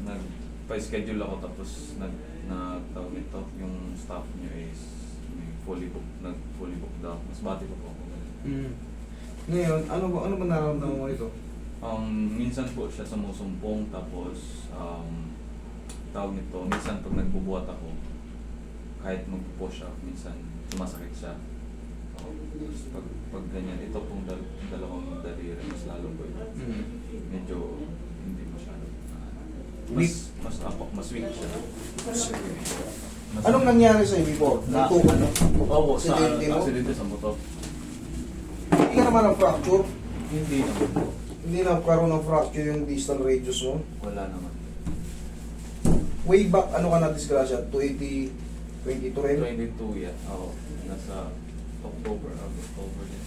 Nagpa-schedule ako tapos nagtawag ito, yung staff niyo is may fully book, nag-fully book daw. Mas bati ko po ako. Mm. Ngayon, ano ba nararamdaman mo ito? Minsan po siya sumusumpong tapos tawag nito, minsan pag nagbubuhat ako, kahit magpo-push up, minsan sumasakit siya. Tapos pag ganyan, ito pong dalawang daliri, mas lalo po ito. Medyo hindi masyado. Mas weak siya. Anong nangyari sa'yo before? Natukan mo? Oo, sa Aksidente mo? aksidente sa motor. Hindi ka naman ng fracture? Hindi naman po. Hindi na karoon ng fracture yung distal radius mo? Wala naman. Way back, ano ka na-disgrasya? 22 rin? 22 yan. Oo. Nasa October din.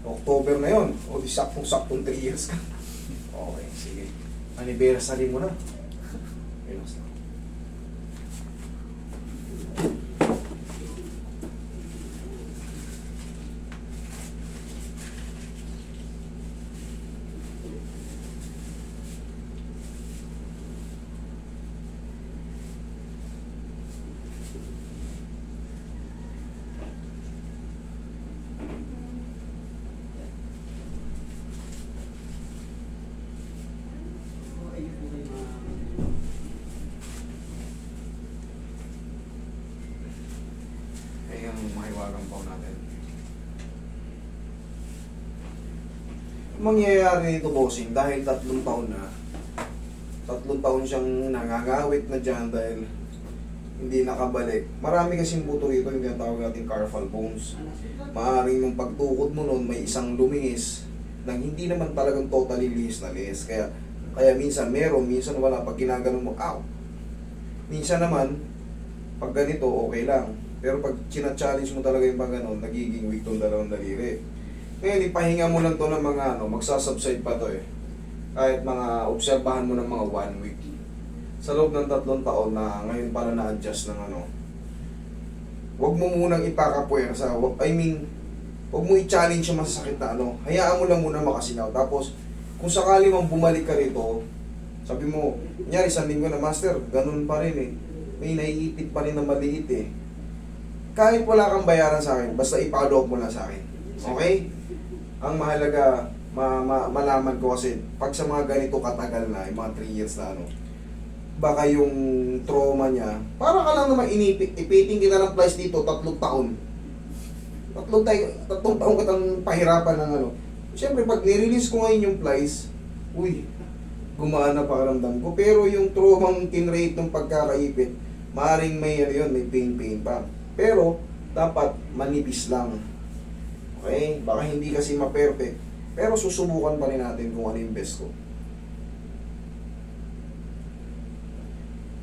October na yon. O di saktong-saktong 3 years ka. Okay, sige. Anniversary mo na. Relax lang. Ayan, mahiwagang pa natin. Mangyayari ito, bossing, dahil 3 taon na. 3 taon siyang nangangawit na dyan dahil hindi nakabalik. Marami kasing buto rito, yung tinatawag natin carpal bones. Maaaring yung pagtukod mo noon may isang lumihis nang hindi naman talagang totally lihis na lihis. Kaya minsan meron, minsan wala. Pag ginaganon mo, ow! Minsan naman, pag ganito, okay lang. Pero pag china-challenge mo talaga yung pag ganon, nagiging weak tong dalawang daliri. Ngayon, ipahinga mo lang to ng mga magsasubside pa to eh. Kahit mga, obserbahan mo ng mga 1 week. Sa loob ng 3 taon na ngayon pala na-adjust ng huwag mo munang ipakapuwersa. Huwag mo i-challenge yung masasakit na hayaan mo lang muna makasingaw. Tapos, kung sakali mang bumalik ka rito, sabi mo, kunyari, 1 linggo na, master, ganun pa rin eh. May naiipit pa rin na maliit eh. Kahit wala kang bayaran sa akin, basta ipaloob mo lang sa akin. Okay? Ang mahalaga, malaman ko kasi, pag sa mga ganito katagal na, yung mga 3 years na baka yung trauma niya, para ka lang naman ipiting kita ng price dito, 3 taon. 3 taon kitang pahirapan ng Siyempre, pag nirelease ko ngayon yung price, gumaan na pakiramdam ko. Pero yung traumang kinrate ng pagkakaipit, maaaring may may pain pa. Pero, dapat manipis lang. Okay? Baka hindi kasi ma-perfect. Pero susubukan pa rin natin kung ano yung best ko.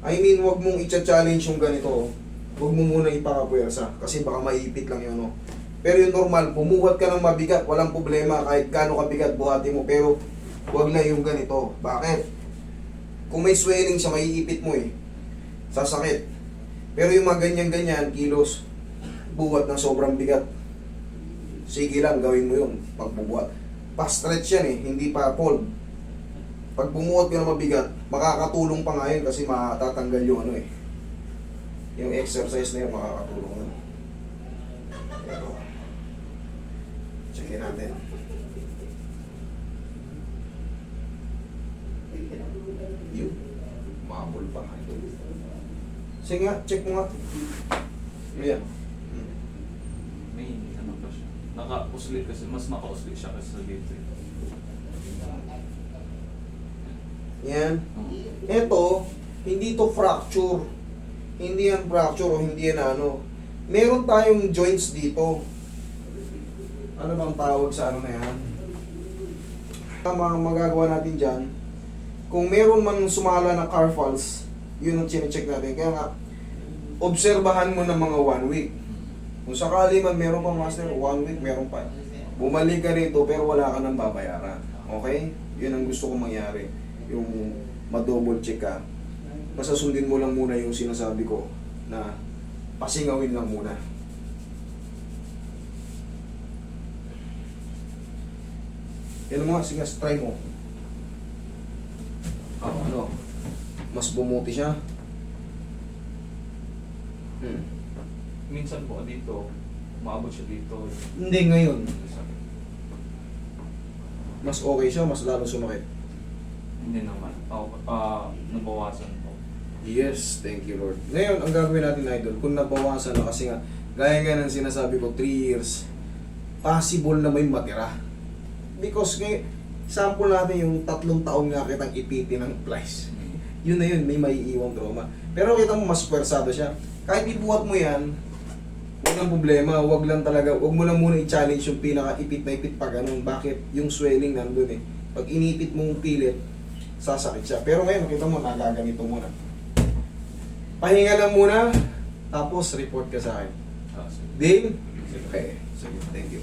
Huwag mong i-challenge yung ganito. Huwag mo muna ipakapuwersa. Kasi baka maipit lang yun. Pero yung normal, bumuhat ka ng mabigat. Walang problema kahit gaano kabigat buhati mo. Pero, huwag na yung ganito. Bakit? Kung may swelling siya, maiipit mo eh. Sasakit. Pero yung mga ganyan-ganyan, kilos, buhat ng sobrang bigat. Sige lang, gawin mo yun pagbubuhat. Pa-stretch yan eh, hindi pa fold. Pag bumuhat ka ng mabigat, makakatulong pa nga yun kasi matatanggal yung yung exercise na yun, makakatulong yun. Pero, checkin natin. Yun, mabul pa nga ito. Sige nga, check mo nga. Ayan. May pa siya. Naka-uslit kasi, mas naka-uslit siya kasi sa dito. Yan. Ito, hindi to fracture. Hindi yan fracture o hindi yan Meron tayong joints dito. Ano bang tawag sa na yan? Ang magagawa natin dyan, kung meron man sumala na carpals, yun ang chinecheck natin. Kaya nga, obserbahan mo ng mga 1 week. Kung sakali man meron pa master, 1 week meron pa. Bumalik ka rito pero wala ka nang babayaran. Okay? Yun ang gusto kong mangyari. Yung ma-double check ka. Basta sundin mo lang muna yung sinasabi ko na pasingawin lang muna. Yan mo nga, sige, try mo. Ano? Mas bumuti siya. Minsan po dito, maabot siya dito. Hindi ngayon. Mas okay siya, mas lalo sumakit. Hindi naman. Nabawasan po. Yes, thank you Lord. Ngayon, ang gagawin natin idol, kung nabawasan na kasi nga, gaya nga ng sinasabi ko, 3 years, possible na may matira. Because ngayon, sample natin yung 3 taon nga kitang ipitin ng plies. Yun na yun, may maiiwang trauma. Pero kita mo, mas pwersado siya. Kahit ibuhat mo yan, walang problema, wag lang talaga, wag mo lang muna i-challenge yung pinaka-ipit na ipit pa ganun. Bakit? Yung swelling nandun eh. Pag inipit mong pilit, sasakit siya. Pero ngayon, kita mo, nagaganito muna. Pahinga lang muna, tapos report ka sa akin. Sige. Deal? Sige. Okay. Sige, thank you.